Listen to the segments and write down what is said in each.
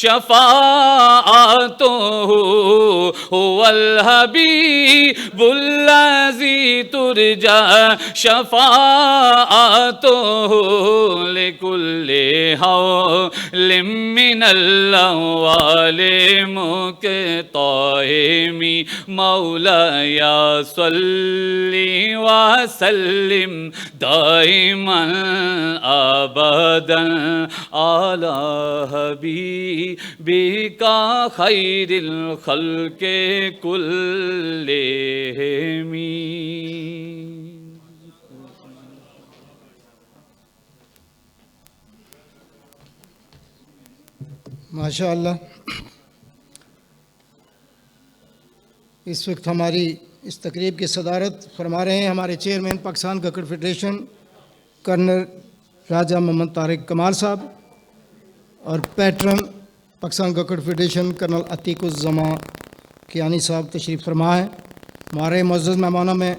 شفاعته هو الحبيب الذي ترجى شفاعته لكل حول من الأهوال مقتحم مولاي صل وسلم دائما أبدا على حبيبك خير الخلق كلهم. ماشاء اللہ. اس وقت ہماری اس تقریب کی صدارت فرما رہے ہیں ہمارے chairman Pakistan Gakhar federation colonel Raja Muhammad Tariq Kamal sahib, اور patron Pakistan Gakhar federation colonel Atiq Uzzaman Kiani sahib تشریف فرما ہے. ہمارے معزز مہمانوں میں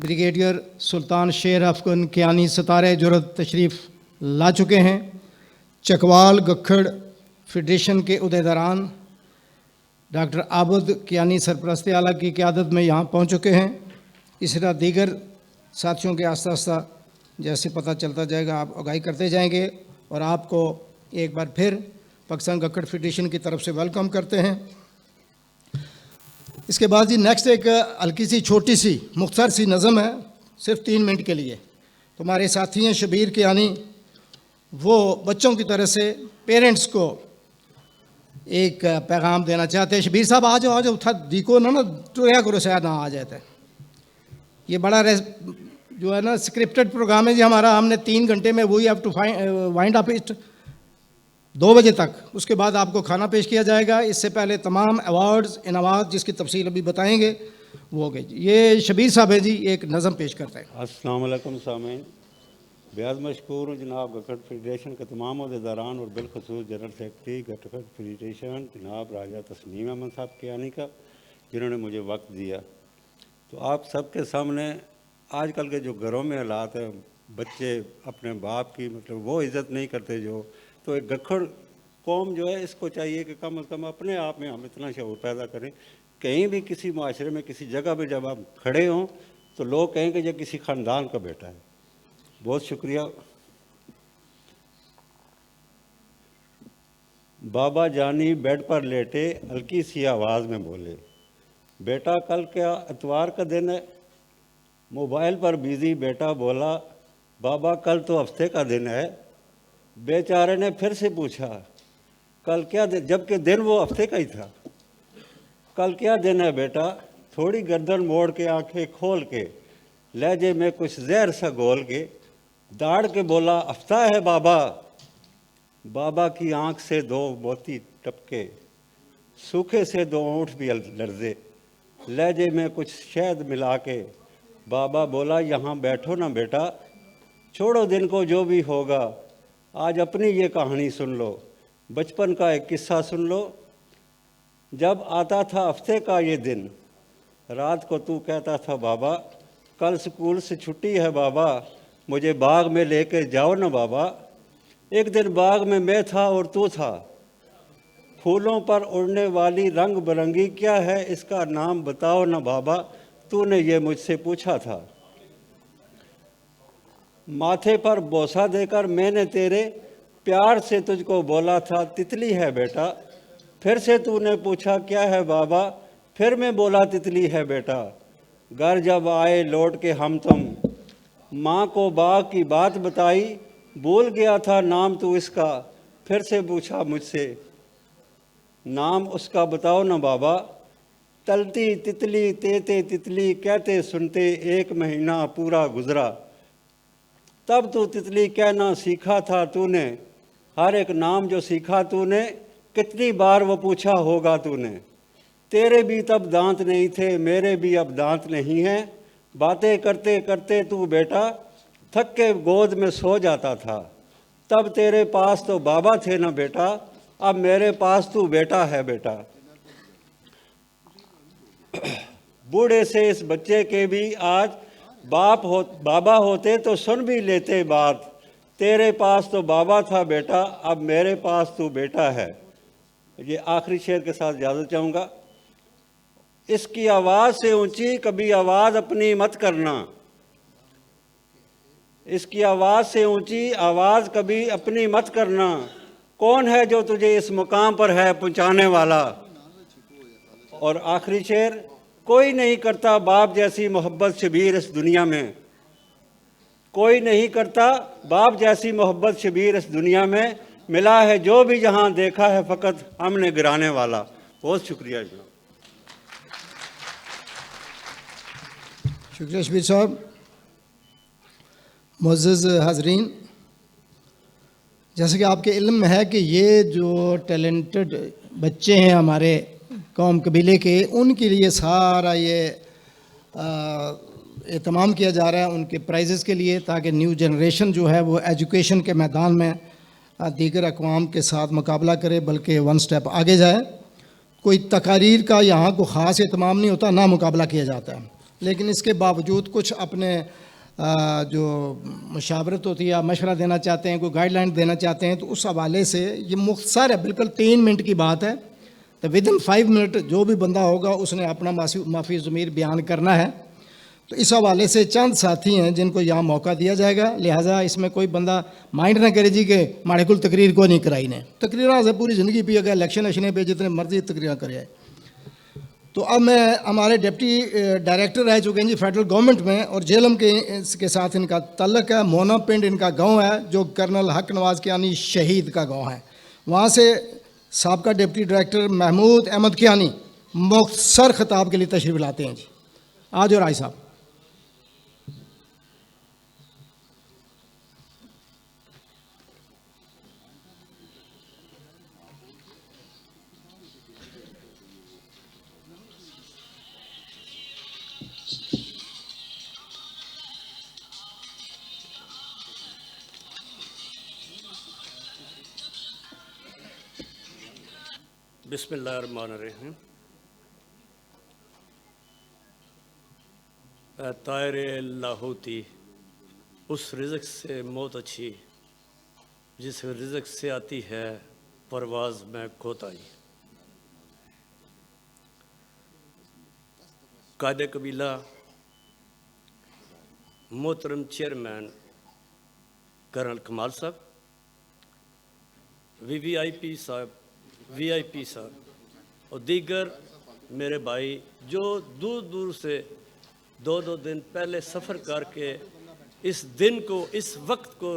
بریگیڈیئر سلطان شیر افغن کیانی ستارہ جرت تشریف لا چکے ہیں. چکوال گکھڑ فیڈریشن کے عہدیداران ڈاکٹر عابد کیانی سرپرست اعلیٰ کی قیادت میں یہاں پہنچ چکے ہیں. اس طرح دیگر ساتھیوں کے آہستہ آہستہ جیسے پتہ چلتا جائے گا آپ آگاہی کرتے جائیں گے، اور آپ کو ایک بار پھر پاکستان گکڑ فیڈریشن کی طرف سے ویلکم کرتے ہیں. اس کے بعد نیکسٹ ایک ہلکی سی چھوٹی سی مختصر سی نظم ہے صرف 3 منٹ کے لیے. تمہارے ساتھی ہیں شبیر کیانی، وہ بچوں کی طرح سے پیرنٹس کو ایک پیغام دینا چاہتے ہیں. شبیر صاحب آ جاؤ تھا دیکھو نا ٹریا کرو شاید نہ آ جاتا ہے. یہ بڑا جو ہے نا اسکرپٹڈ پروگرام ہے جی ہمارا. ہم نے 3 گھنٹے میں وہی ہیو ٹو وائنڈ اپ 2 بجے تک. اس کے بعد آپ کو کھانا پیش کیا جائے گا. اس سے پہلے تمام ایوارڈز انعامات جس کی تفصیل ابھی بتائیں گے وہ ہو گئے. یہ شبیر صاحب ہے جی، ایک نظم پیش کرتے ہیں. السلام علیکم سامعین. بیاض مشکور ہوں جناب گکڑ فیڈریشن کے تمام عہدیداران اور بالخصوص جنرل سیکرٹری گکڑ فیڈریشن جناب راجہ تسنیم احمد صاحب کیانی کا، جنہوں نے مجھے وقت دیا. تو آپ سب کے سامنے آج کل کے جو گھروں میں حالات ہیں، بچے اپنے باپ کی مطلب وہ عزت نہیں کرتے جو، تو ایک گکھڑ قوم جو ہے اس کو چاہیے کہ کم از کم اپنے آپ میں ہم اتنا شعور پیدا کریں. کہیں بھی کسی معاشرے میں کسی جگہ پہ جب آپ کھڑے ہوں تو لوگ کہیں کہ یہ کسی خاندان کا بیٹا ہے. بہت شکریہ. بابا جانی بیڈ پر لیٹے ہلکی سی آواز میں بولے، بیٹا کل کیا اتوار کا دن ہے؟ موبائل پر بیزی بیٹا بولا، بابا کل تو ہفتے کا دن ہے. بیچارے نے پھر سے پوچھا، کل کیا دن؟ جبکہ دن وہ ہفتے کا ہی تھا. کل کیا دن ہے بیٹا؟ تھوڑی گردن موڑ کے آنکھیں کھول کے لہجے میں کچھ زہر سا گول کے داڑ کے بولا، ہفتہ ہے بابا. بابا کی آنکھ سے 2 موتی ٹپکے، سوکھے سے 2 ہونٹ بھی لرزے. لہجے میں کچھ شہد ملا کے بابا بولا، یہاں بیٹھو نا بیٹا، چھوڑو دن کو جو بھی ہوگا، آج اپنی یہ کہانی سن لو، بچپن کا ایک قصہ سن لو. جب آتا تھا ہفتے کا یہ دن، رات کو تو کہتا تھا بابا کل سکول سے چھٹی ہے بابا، مجھے باغ میں لے کے جاؤ نا بابا. ایک دن باغ میں تھا اور تو تھا، پھولوں پر اڑنے والی رنگ برنگی کیا ہے اس کا نام بتاؤ نا بابا، تو نے یہ مجھ سے پوچھا تھا. ماتھے پر بوسہ دے کر میں نے تیرے پیار سے تجھ کو بولا تھا تتلی ہے بیٹا. پھر سے تو نے پوچھا کیا ہے بابا، پھر میں بولا تتلی ہے بیٹا. گھر جب آئے لوٹ کے ہم تم، ماں کو باغ کی بات بتائی، بھول گیا تھا نام تو اس کا. پھر سے پوچھا مجھ سے نام اس کا بتاؤ نا بابا. تلتی تتلی تیتے تتلی کہتے سنتے 1 مہینہ پورا گزرا. تب تو تتلی کہنا سیکھا تھا تو نے، ہر ایک نام جو سیکھا تو نے، کتنی بار وہ پوچھا ہوگا تو نے. تیرے بھی تب دانت نہیں تھے، میرے بھی اب دانت نہیں ہیں. باتیں کرتے کرتے تو بیٹا تھک کے گود میں سو جاتا تھا. تب تیرے پاس تو بابا تھے نا بیٹا، اب میرے پاس تو بیٹا ہے بیٹا. بوڑھے سے اس بچے کے بھی آج بابا ہوتے تو سن بھی لیتے بات. تیرے پاس تو بابا تھا بیٹا، اب میرے پاس تو بیٹا ہے. یہ آخری شعر کے ساتھ اجازت چاہوں گا. اس کی آواز سے اونچی کبھی آواز اپنی مت کرنا. اس کی آواز سے اونچی آواز کبھی اپنی مت کرنا. کون ہے جو تجھے اس مقام پر ہے پہنچانے والا. اور آخری شعر. کوئی نہیں کرتا باپ جیسی محبت شبیر اس دنیا میں. کوئی نہیں کرتا باپ جیسی محبت شبیر اس دنیا میں. ملا ہے جو بھی جہاں دیکھا ہے فقط ہم نے گرانے والا. بہت شکریہ جناب. شکریہ شبیر صاحب. معزز حاضرین، جیسے کہ آپ کے علم میں ہے کہ یہ جو ٹیلنٹڈ بچے ہیں ہمارے قوم قبیلے کے، ان کے لیے سارا یہ اہتمام کیا جا رہا ہے ان کے پرائزز کے لیے، تاکہ نیو جنریشن جو ہے وہ ایجوکیشن کے میدان میں دیگر اقوام کے ساتھ مقابلہ کرے، بلکہ ون سٹیپ آگے جائے. کوئی تقاریر کا یہاں کو خاص اہتمام نہیں ہوتا، نہ مقابلہ کیا جاتا ہے، لیکن اس کے باوجود کچھ اپنے جو مشاورت ہوتی ہے یا مشورہ دینا چاہتے ہیں، کوئی گائیڈ لائن دینا چاہتے ہیں، تو اس حوالے سے یہ مختصر ہے، بالکل 3 منٹ کی بات ہے. تو ودن 5 منٹ جو بھی بندہ ہوگا اس نے اپنا معافی ضمیر بیان کرنا ہے. تو اس حوالے سے چند ساتھی ہیں جن کو یہاں موقع دیا جائے گا، لہٰذا اس میں کوئی بندہ مائنڈ نہ کرے جی کہ ماڑے کل تقریر کو نہیں کرائی نے. تقریریں سے پوری زندگی پی اگر الیکشن اشنے پہ جتنے مرضی تقریریں کرے آئے. تو اب میں ہمارے ڈپٹی ڈائریکٹر رہ چکے ہیں جی فیڈرل گورنمنٹ میں، اور جیلم کے ساتھ ان کا تعلق ہے. مونا پنڈ ان کا گاؤں ہے جو کرنل حق نواز کیانی شہید کا گاؤں ہے. وہاں سے سابقہ ڈپٹی ڈائریکٹر محمود احمد کیانی مختصر خطاب کے لیے تشریف لاتے ہیں. جی آج اور آئی صاحب. بسم اللہ الرحمن الرحیم. اے طائر لاہوتی، اس رزق سے موت اچھی جس رزق سے آتی ہے پرواز میں کوتاہی. قائد قبیلہ محترم چیئرمین کرنل کمال صاحب، وی آئی پی صاحب اور دیگر میرے بھائی جو دور دور سے 2 دن پہلے سفر کر کے اس دن کو، اس وقت کو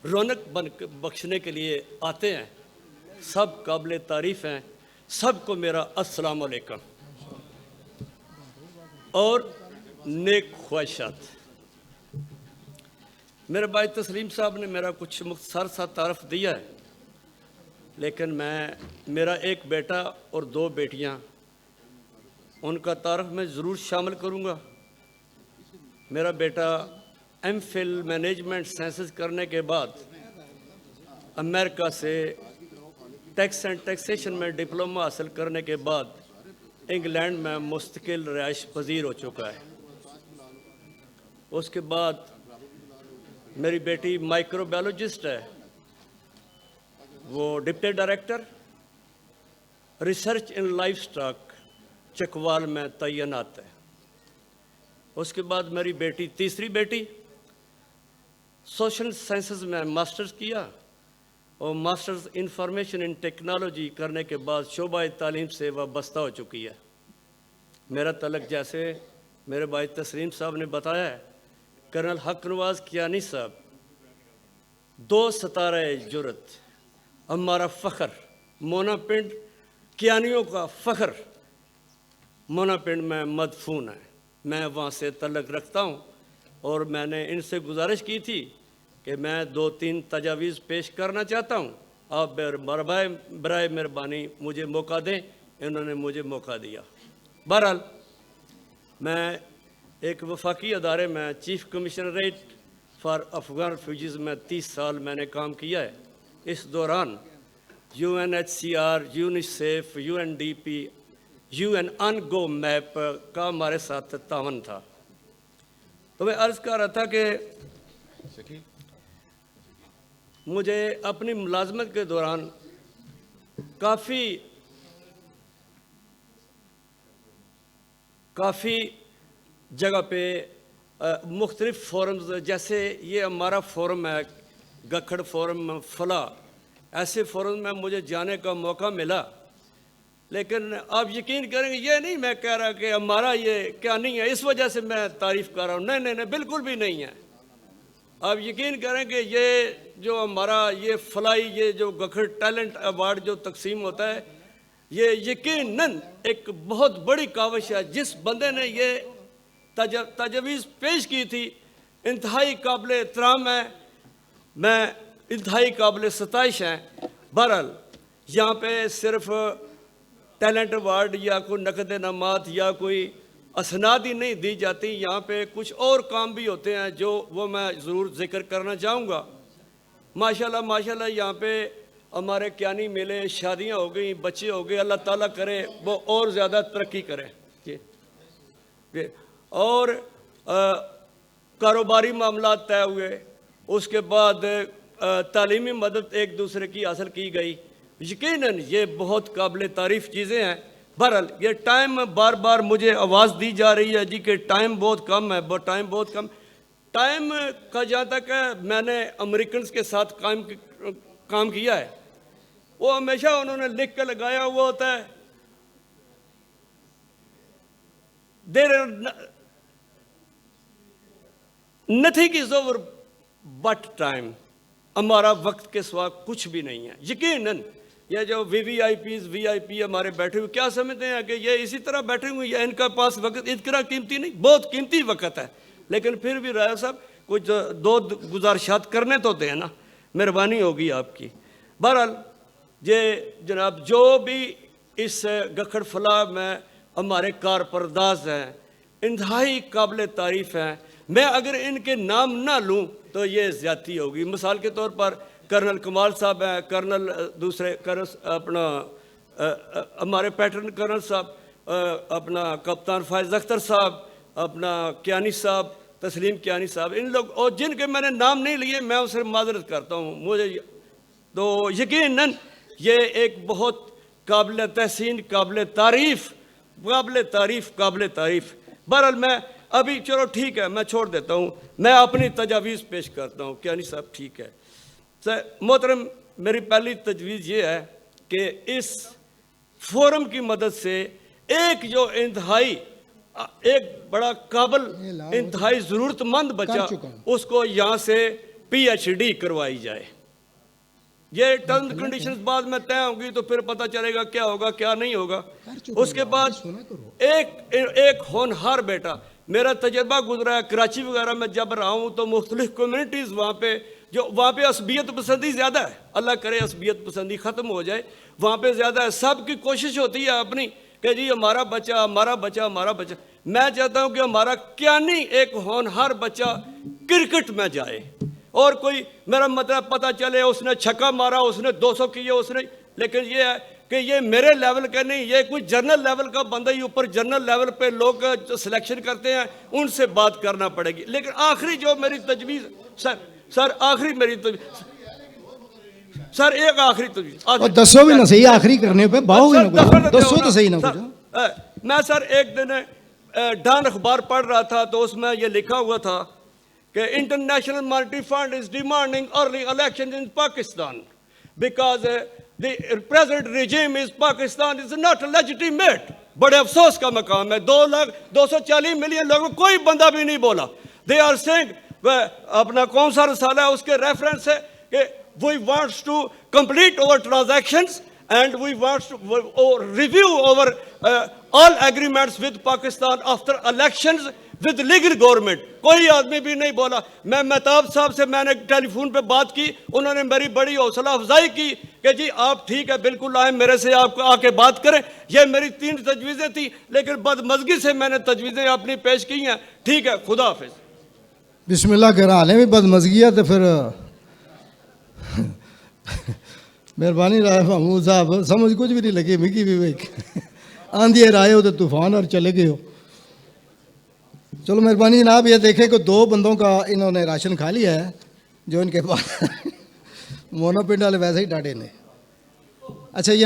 رونق بخشنے کے لیے آتے ہیں، سب قابل تعریف ہیں. سب کو میرا السلام علیکم اور نیک خواہشات. میرے بھائی تسلیم صاحب نے میرا کچھ مختصر سا تعارف دیا ہے، لیکن میرا ایک بیٹا اور 2 بیٹیاں، ان کا تعارف میں ضرور شامل کروں گا. میرا بیٹا ایم فل مینجمنٹ سائنسز کرنے کے بعد امریکہ سے ٹیکس اینڈ ٹیکسیشن میں ڈپلومہ حاصل کرنے کے بعد انگلینڈ میں مستقل رہائش پذیر ہو چکا ہے. اس کے بعد میری بیٹی مائکرو بایولوجسٹ ہے، وہ deputy director research in life stock Chakwal میں تعینات ہے. اس کے بعد میری بیٹی، تیسری بیٹی، سوشل سائنسز میں ماسٹرز کیا اور ماسٹرز انفارمیشن ان ٹیکنالوجی کرنے کے بعد شعبہ تعلیم سے وابستہ ہو چکی ہے. میرا تعلق جیسے میرے بھائی تسلیم صاحب نے بتایا ہے، کرنل حق نواز کیانی صاحب 2 ستارہ جرت، ہمارا فخر، مونا پنڈ کیانیوں کا فخر مونا پنڈ میں مدفون ہے. میں وہاں سے تعلق رکھتا ہوں اور میں نے ان سے گزارش کی تھی کہ میں 2-3 تجاویز پیش کرنا چاہتا ہوں، آپ برائے مہربانی مجھے موقع دیں. انہوں نے مجھے موقع دیا. بہرحال میں ایک وفاقی ادارے میں chief commissionerate for Afghan refugees میں 30 سال میں نے کام کیا ہے. اس دوران UNHCR، یونیسیف، UNDP، UN ان گو میپ کا ہمارے ساتھ تعاون تھا. تو میں عرض کر رہا تھا کہ مجھے اپنی ملازمت کے دوران کافی جگہ پہ مختلف فورمز، جیسے یہ ہمارا فورم ہے گکھڑ فورم فلاح، ایسے فورم میں مجھے جانے کا موقع ملا، لیکن آپ یقین کریں گے یہ نہیں میں کہہ رہا کہ ہمارا یہ کیا نہیں ہے اس وجہ سے میں تعریف کر رہا ہوں، نہیں بالکل بھی نہیں ہے۔ آپ یقین کریں کہ یہ جو ہمارا یہ فلاحی یہ جو گکھڑ ٹیلنٹ ایوارڈ جو تقسیم ہوتا ہے، یہ یقیناً ایک بہت بڑی کاوش ہے۔ جس بندے نے یہ تجویز پیش کی تھی انتہائی قابل احترام ہے، میں انتہائی قابل ستائش ہیں۔ بہرحال یہاں پہ صرف ٹیلنٹ ایوارڈ یا کوئی نقد انعامات یا کوئی اسناد ہی نہیں دی جاتی، یہاں پہ کچھ اور کام بھی ہوتے ہیں جو وہ میں ضرور ذکر کرنا چاہوں گا۔ ماشاءاللہ یہاں پہ ہمارے کیانی میلے، شادیاں ہو گئیں، بچے ہو گئے، اللہ تعالیٰ کرے وہ اور زیادہ ترقی کرے جی۔ اور کاروباری معاملات طے ہوئے، اس کے بعد تعلیمی مدد ایک دوسرے کی حاصل کی گئی، یقیناً یہ بہت قابل تعریف چیزیں ہیں۔ بہرحال یہ ٹائم بار بار مجھے آواز دی جا رہی ہے جی کہ ٹائم بہت کم ہے، ٹائم بہت کم۔ ٹائم کا جہاں تک ہے میں نے امریکنز کے ساتھ کام کیا ہے، وہ ہمیشہ انہوں نے لکھ کے لگایا ہوا ہوتا ہے there nothing is over but time, ہمارا وقت کے سوا کچھ بھی نہیں ہے۔ یقیناً یہ جو وی آئی پی ہمارے بیٹھے ہوئے کیا سمجھتے ہیں کہ یہ اسی طرح بیٹھے ہوئے یا ان کا پاس وقت اتنا قیمتی نہیں، بہت قیمتی وقت ہے، لیکن پھر بھی رایا صاحب کچھ دو گزارشات کرنے تو دیں نا، مہربانی ہوگی آپ کی۔ بہرحال یہ جناب جو بھی اس گکھڑ فلاح میں ہمارے کارپرداز ہیں انتہائی قابل تعریف ہیں، میں اگر ان کے نام نہ لوں تو یہ زیادتی ہوگی۔ مثال کے طور پر کرنل کمال صاحب ہیں، کرنل دوسرے اپنا ہمارے پیٹرن کرنل صاحب، اپنا کپتان فائز اختر صاحب، اپنا کیانی صاحب، تسلیم کیانی صاحب، ان لوگ اور جن کے میں نے نام نہیں لیے میں اسے معذرت کرتا ہوں، مجھے تو یقیناً یہ ایک بہت قابل تحسین، قابل تعریف۔ بہرحال میں ابھی چلو ٹھیک ہے میں چھوڑ دیتا ہوں، میں اپنی تجاویز پیش کرتا ہوں۔ کیانی صاحب ٹھیک ہے محترم، میری پہلی تجویز یہ ہے کہ اس فورم کی مدد سے ایک جو ایک بڑا قابل انتہائی ضرورت مند بچہ اس کو یہاں سے پی ایچ ڈی کروائی جائے۔ یہ ٹرمز کنڈیشنز بعد میں طے ہوں گی تو پھر پتہ چلے گا کیا ہوگا کیا نہیں ہوگا۔ اس کے بعد ایک ہونہار بیٹا، میرا تجربہ گزرا ہے کراچی وغیرہ میں جب رہا ہوں تو مختلف کمیونٹیز وہاں پہ عصبیت پسندی زیادہ ہے، اللہ کرے عصبیت پسندی ختم ہو جائے، وہاں پہ زیادہ ہے، سب کی کوشش ہوتی ہے اپنی کہ جی ہمارا بچہ۔ میں چاہتا ہوں کہ ہمارا کیانی ایک ہونہار بچہ کرکٹ میں جائے اور کوئی میرا مطلب پتہ چلے اس نے چھکا مارا، اس نے 200 کیے، لیکن یہ ہے کہ یہ میرے لیول کا نہیں، یہ کوئی جنرل لیول کا بندہ ہی، اوپر جنرل لیول پہ لوگ سلیکشن کرتے ہیں، ان سے بات کرنا پڑے گی۔ لیکن آخری جو میری تجویز سر آخری میری تجویز سر ایک آخری تجویز اور دسو بھی نہ صحیح آخری کرنے پہ باؤ بھی نہ دسو تو صحیح نہ کچھ۔ میں سر ایک دن ڈان اخبار پڑھ رہا تھا تو اس میں یہ لکھا ہوا تھا کہ international monetary fund is demanding early election in Pakistan because the present regime is Pakistan is not legitimate۔ بڑے افسوس کا مقام ہے، 240 ملین لوگوں کوئی بندہ بھی نہیں بولا۔ they are saying اپنا کون سا رسالہ ہے اس کے ریفرنس ہے کہ we wants to complete our transactions and we wants to review our all agreements with Pakistan after elections with legal government۔ کوئی آدمی بھی نہیں بولا۔ میں مہتاب صاحب سے میں نے ٹیلی فون پہ بات کی، انہوں نے میری بڑی حوصلہ افزائی کی کہ جی آپ ٹھیک ہے بالکل آئیں میرے سے آپ کو آ کے بات کریں۔ یہ میری 3 تجویزیں تھیں لیکن بدمزگی سے میں نے تجویزیں اپنی پیش کی ہیں۔ ٹھیک ہے، خدا حافظ۔ بسم اللہ کے حالیں بھی بدمزگی ہے تو پھر مہربانی رائے محمود صاحب، سمجھ کچھ بھی نہیں لگی مکی بھی بھائی آندھی رائے ہو تو طوفان اور چلے گئے ہو۔ چلو مہربانی جناب، یہ دیکھیں کہ 2 بندوں کا انہوں نے راشن کھا لیا ہے جو ان کے پاس مونا پنڈ والے ویسے ہی ڈاٹے نے۔ اچھا یہ